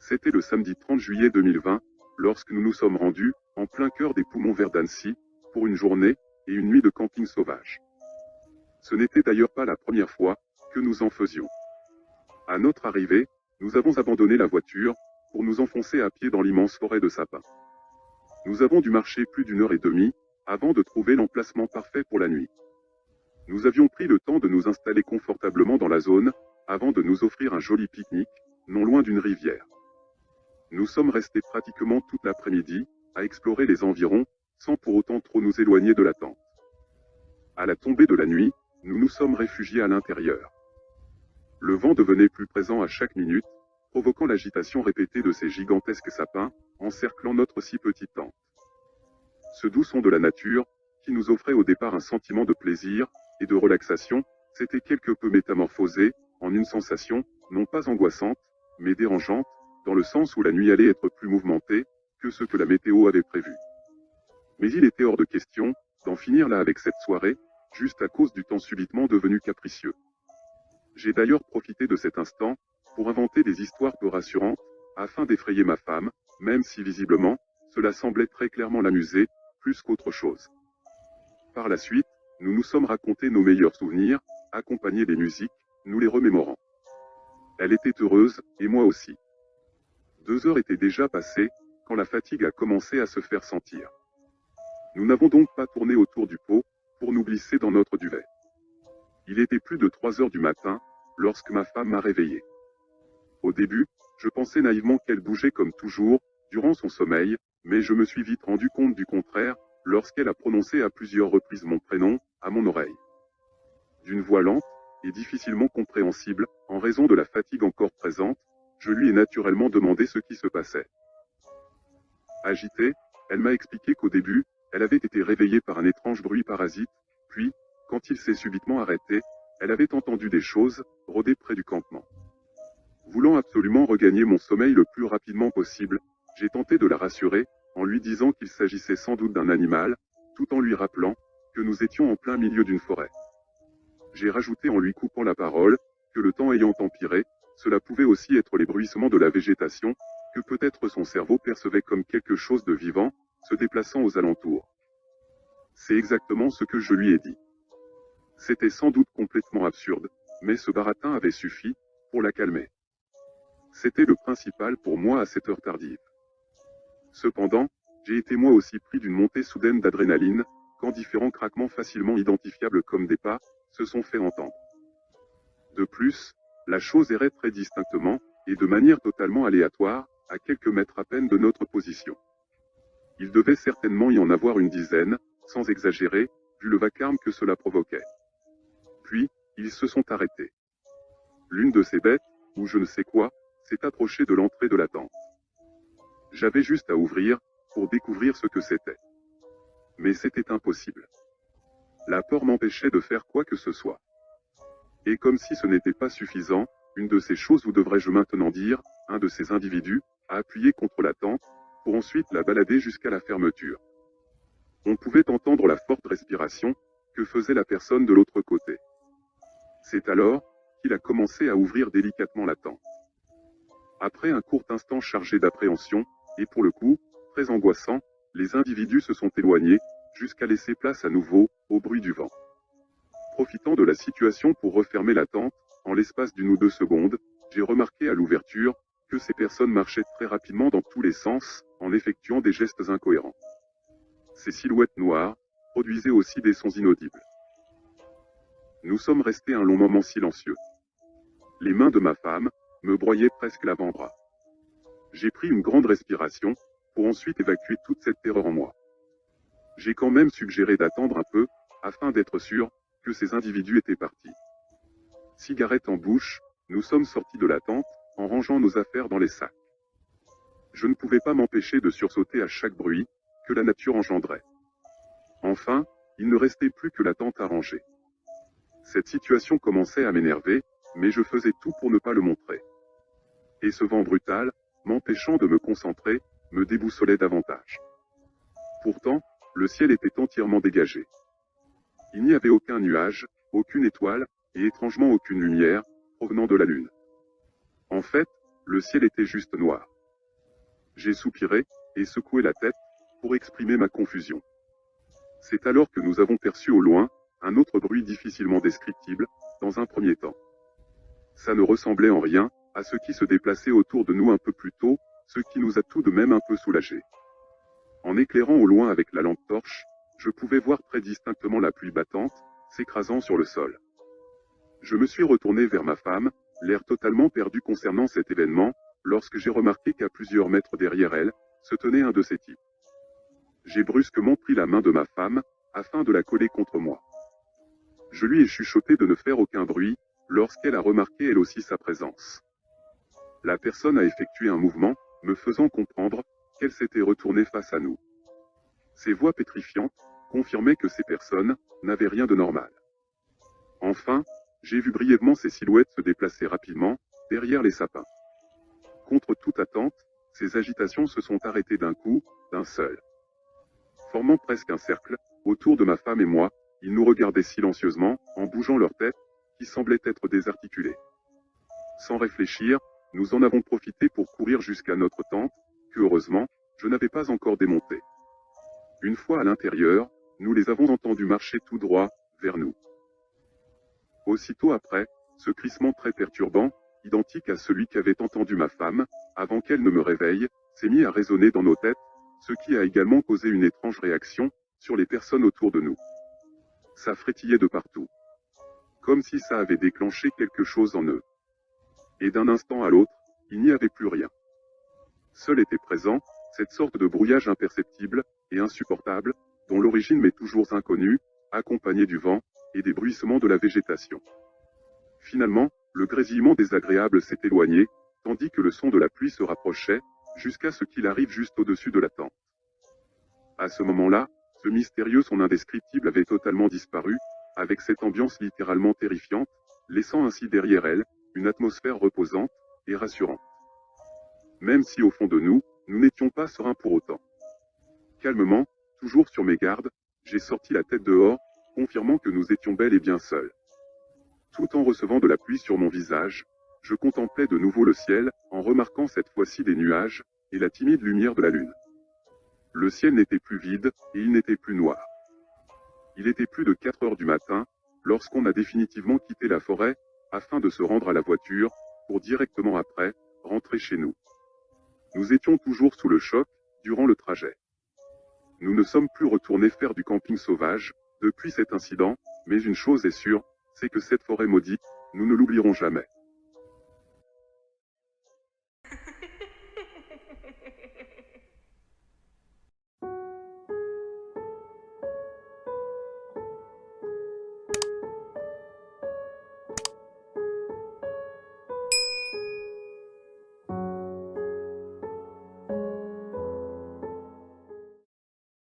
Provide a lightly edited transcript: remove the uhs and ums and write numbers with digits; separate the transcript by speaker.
Speaker 1: C'était le samedi 30 juillet 2020, lorsque nous nous sommes rendus, en plein cœur des poumons verts d'Annecy, pour une journée et une nuit de camping sauvage. Ce n'était d'ailleurs pas la première fois que nous en faisions. À notre arrivée, nous avons abandonné la voiture pour nous enfoncer à pied dans l'immense forêt de sapins. Nous avons dû marcher plus d'1 h 30 avant de trouver l'emplacement parfait pour la nuit. Nous avions pris le temps de nous installer confortablement dans la zone avant de nous offrir un joli pique-nique, non loin d'une rivière. Nous sommes restés pratiquement toute l'après-midi à explorer les environs, sans pour autant trop nous éloigner de la tente. À la tombée de la nuit, nous nous sommes réfugiés à l'intérieur. Le vent devenait plus présent à chaque minute, provoquant l'agitation répétée de ces gigantesques sapins, encerclant notre si petite tente. Ce doux son de la nature, qui nous offrait au départ un sentiment de plaisir et de relaxation, s'était quelque peu métamorphosé en une sensation, non pas angoissante, mais dérangeante, dans le sens où la nuit allait être plus mouvementée que ce que la météo avait prévu. Mais il était hors de question d'en finir là avec cette soirée, juste à cause du temps subitement devenu capricieux. J'ai d'ailleurs profité de cet instant pour inventer des histoires peu rassurantes, afin d'effrayer ma femme, même si visiblement, cela semblait très clairement l'amuser, plus qu'autre chose. Par la suite, nous nous sommes racontés nos meilleurs souvenirs, accompagnés des musiques, nous les remémorant. Elle était heureuse, et moi aussi. 2 heures étaient déjà passées, quand la fatigue a commencé à se faire sentir. Nous n'avons donc pas tourné autour du pot, pour nous glisser dans notre duvet. Il était plus de 3 heures du matin, lorsque ma femme m'a réveillé. Au début, je pensais naïvement qu'elle bougeait comme toujours, durant son sommeil, mais je me suis vite rendu compte du contraire, lorsqu'elle a prononcé à plusieurs reprises mon prénom, à mon oreille. D'une voix lente, et difficilement compréhensible, en raison de la fatigue encore présente, je lui ai naturellement demandé ce qui se passait. Agitée, elle m'a expliqué qu'au début, elle avait été réveillée par un étrange bruit parasite, puis, quand il s'est subitement arrêté, elle avait entendu des choses rôder près du campement. Voulant absolument regagner mon sommeil le plus rapidement possible, j'ai tenté de la rassurer, en lui disant qu'il s'agissait sans doute d'un animal, tout en lui rappelant que nous étions en plein milieu d'une forêt. J'ai rajouté en lui coupant la parole, que le temps ayant empiré, cela pouvait aussi être les bruissements de la végétation, que peut-être son cerveau percevait comme quelque chose de vivant, se déplaçant aux alentours. C'est exactement ce que je lui ai dit. C'était sans doute complètement absurde, mais ce baratin avait suffi pour la calmer. C'était le principal pour moi à cette heure tardive. Cependant, j'ai été moi aussi pris d'une montée soudaine d'adrénaline, quand différents craquements facilement identifiables comme des pas se sont fait entendre. De plus, la chose errait très distinctement, et de manière totalement aléatoire, à quelques mètres à peine de notre position. Il devait certainement y en avoir une dizaine, sans exagérer, vu le vacarme que cela provoquait. Puis, ils se sont arrêtés. L'une de ces bêtes, ou je ne sais quoi, s'est approchée de l'entrée de la tente. J'avais juste à ouvrir, pour découvrir ce que c'était. Mais c'était impossible. La peur m'empêchait de faire quoi que ce soit. Et comme si ce n'était pas suffisant, une de ces choses, ou devrais-je maintenant dire, un de ces individus, a appuyé contre la tente, pour ensuite la balader jusqu'à la fermeture. On pouvait entendre la forte respiration que faisait la personne de l'autre côté. C'est alors qu'il a commencé à ouvrir délicatement la tente. Après un court instant chargé d'appréhension, et pour le coup, très angoissant, les individus se sont éloignés, jusqu'à laisser place à nouveau au bruit du vent. Profitant de la situation pour refermer la tente, en l'espace d'1 ou 2 secondes, j'ai remarqué à l'ouverture que ces personnes marchaient très rapidement dans tous les sens, en effectuant des gestes incohérents. Ces silhouettes noires produisaient aussi des sons inaudibles. Nous sommes restés un long moment silencieux. Les mains de ma femme me broyaient presque l'avant-bras. J'ai pris une grande respiration, pour ensuite évacuer toute cette terreur en moi. J'ai quand même suggéré d'attendre un peu, afin d'être sûr que ces individus étaient partis. Cigarette en bouche, nous sommes sortis de la tente, en rangeant nos affaires dans les sacs. Je ne pouvais pas m'empêcher de sursauter à chaque bruit que la nature engendrait. Enfin, il ne restait plus que la tente à ranger. Cette situation commençait à m'énerver, mais je faisais tout pour ne pas le montrer. Et ce vent brutal, m'empêchant de me concentrer, me déboussolait davantage. Pourtant, le ciel était entièrement dégagé. Il n'y avait aucun nuage, aucune étoile, et étrangement aucune lumière, provenant de la lune. En fait, le ciel était juste noir. J'ai soupiré, et secoué la tête, pour exprimer ma confusion. C'est alors que nous avons perçu au loin, un autre bruit difficilement descriptible, dans un premier temps. Ça ne ressemblait en rien, à ce qui se déplaçait autour de nous un peu plus tôt, ce qui nous a tout de même un peu soulagés. En éclairant au loin avec la lampe torche, je pouvais voir très distinctement la pluie battante, s'écrasant sur le sol. Je me suis retourné vers ma femme, l'air totalement perdu concernant cet événement, lorsque j'ai remarqué qu'à plusieurs mètres derrière elle, se tenait un de ces types. J'ai brusquement pris la main de ma femme, afin de la coller contre moi. Je lui ai chuchoté de ne faire aucun bruit, lorsqu'elle a remarqué elle aussi sa présence. La personne a effectué un mouvement, me faisant comprendre qu'elle s'était retournée face à nous. Ces voix pétrifiantes confirmaient que ces personnes n'avaient rien de normal. Enfin, j'ai vu brièvement ces silhouettes se déplacer rapidement, derrière les sapins. Contre toute attente, ces agitations se sont arrêtées d'un coup, d'un seul. Formant presque un cercle, autour de ma femme et moi, ils nous regardaient silencieusement, en bougeant leurs têtes, qui semblaient être désarticulées. Sans réfléchir, nous en avons profité pour courir jusqu'à notre tente, que heureusement, je n'avais pas encore démontée. Une fois à l'intérieur, nous les avons entendus marcher tout droit, vers nous. Aussitôt après, ce crissement très perturbant, identique à celui qu'avait entendu ma femme, avant qu'elle ne me réveille, s'est mis à résonner dans nos têtes, ce qui a également causé une étrange réaction, sur les personnes autour de nous. Ça frétillait de partout. Comme si ça avait déclenché quelque chose en eux. Et d'un instant à l'autre, il n'y avait plus rien. Seul était présent, cette sorte de brouillage imperceptible, et insupportable, dont l'origine m'est toujours inconnue, accompagné du vent, et des bruissements de la végétation. Finalement, le grésillement désagréable s'est éloigné, tandis que le son de la pluie se rapprochait, jusqu'à ce qu'il arrive juste au-dessus de la tente. À ce moment-là, ce mystérieux son indescriptible avait totalement disparu, avec cette ambiance littéralement terrifiante, laissant ainsi derrière elle, une atmosphère reposante, et rassurante. Même si au fond de nous, nous n'étions pas sereins pour autant. Calmement, toujours sur mes gardes, j'ai sorti la tête dehors, confirmant que nous étions bel et bien seuls. Tout en recevant de la pluie sur mon visage, je contemplais de nouveau le ciel, en remarquant cette fois-ci des nuages, et la timide lumière de la lune. Le ciel n'était plus vide, et il n'était plus noir. Il était plus de 4 heures du matin, lorsqu'on a définitivement quitté la forêt, afin de se rendre à la voiture, pour directement après, rentrer chez nous. Nous étions toujours sous le choc, durant le trajet. Nous ne sommes plus retournés faire du camping sauvage, depuis cet incident, mais une chose est sûre, c'est que cette forêt maudite, nous ne l'oublierons jamais.